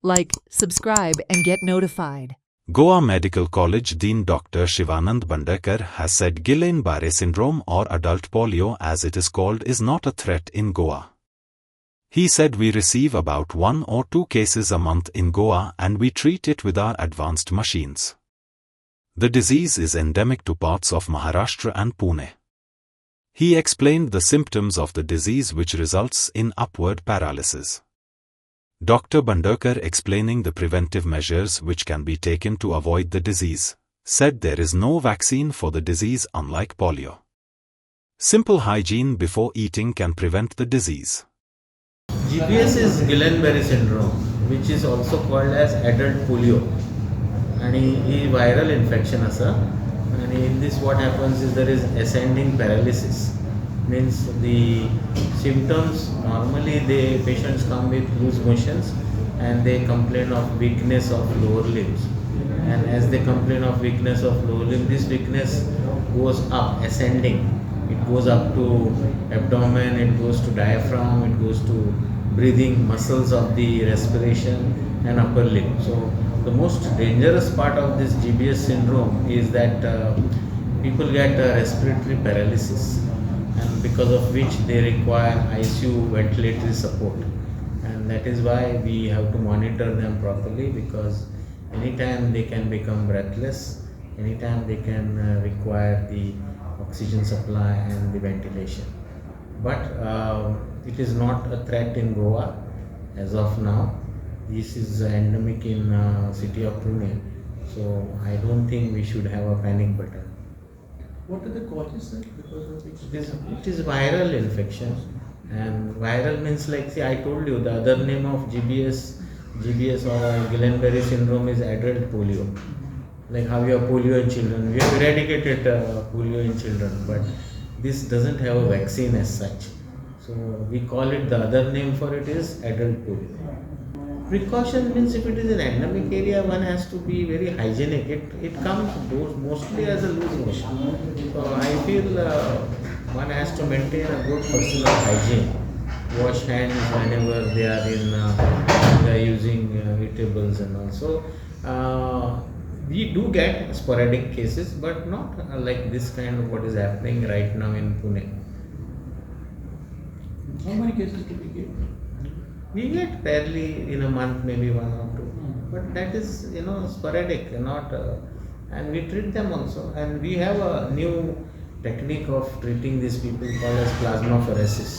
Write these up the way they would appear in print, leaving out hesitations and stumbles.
Like, subscribe and get notified. Goa Medical College Dean Dr. Shivanand Bandekar has said Guillain-Barré syndrome, or adult polio as it is called, is not a threat in Goa. He said we receive about 1 or 2 cases a month in Goa and we treat it with our advanced machines. The disease is endemic to parts of Maharashtra and Pune. He explained the symptoms of the disease, which results in upward paralysis. Dr. Bandekar, explaining the preventive measures which can be taken to avoid the disease, said there is no vaccine for the disease unlike polio. Simple hygiene before eating can prevent the disease. GBS is Guillain-Barré syndrome, which is also called as adult polio, and he viral infection asa. And in this what happens is there is ascending paralysis, means the symptoms normally the patients come with loose motions and they complain of weakness of lower limbs, and as they complain of weakness of lower limb, this weakness goes up, ascending. It goes up to abdomen, it goes to diaphragm, it goes to breathing muscles of the respiration and upper limb. So the most dangerous part of this GBS syndrome is that people get respiratory paralysis, and because of which they require ICU ventilatory support, and that is why we have to monitor them properly, because anytime they can become breathless, anytime they can require the oxygen supply and the ventilation. But it is not a threat in Goa as of now. This is endemic in city of Pune, so I don't think we should have a panic button. What are the causes, sir? Because of which It is viral infection, and viral means, like, see, I told you the other name of GBS or Guillain-Barré syndrome is adult polio. Like how you have polio in children, we have eradicated polio in children, but this doesn't have a vaccine as such. So we call it, the other name for it is adult polio. Precaution means if it is an endemic area, one has to be very hygienic. It comes mostly as a loose motion. So I feel one has to maintain a good personal hygiene. Wash hands whenever they are using eatables, and also we do get sporadic cases, but not like this kind of what is happening right now in Pune. how many cases do we get? We get fairly in a month, maybe 1 or 2, but that is sporadic, not and we treat them also, and we have a new technique of treating these people called as plasmapheresis.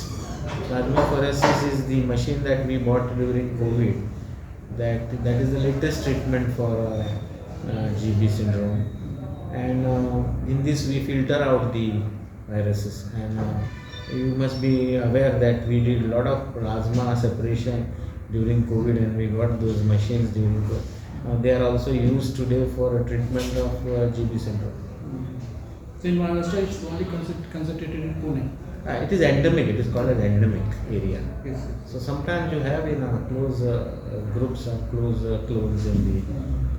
Plasmapheresis is the machine that we bought during COVID. That is the latest treatment for GB syndrome, and in this we filter out the viruses, and you must be aware that we did a lot of plasma separation during COVID, and we got those machines during COVID. They are also used today for a treatment of GB syndrome. So in Maharashtra, it's only concentrated in Pune. It is endemic, it is called as endemic area. Yes, sir. So sometimes you have in close groups or close clones in the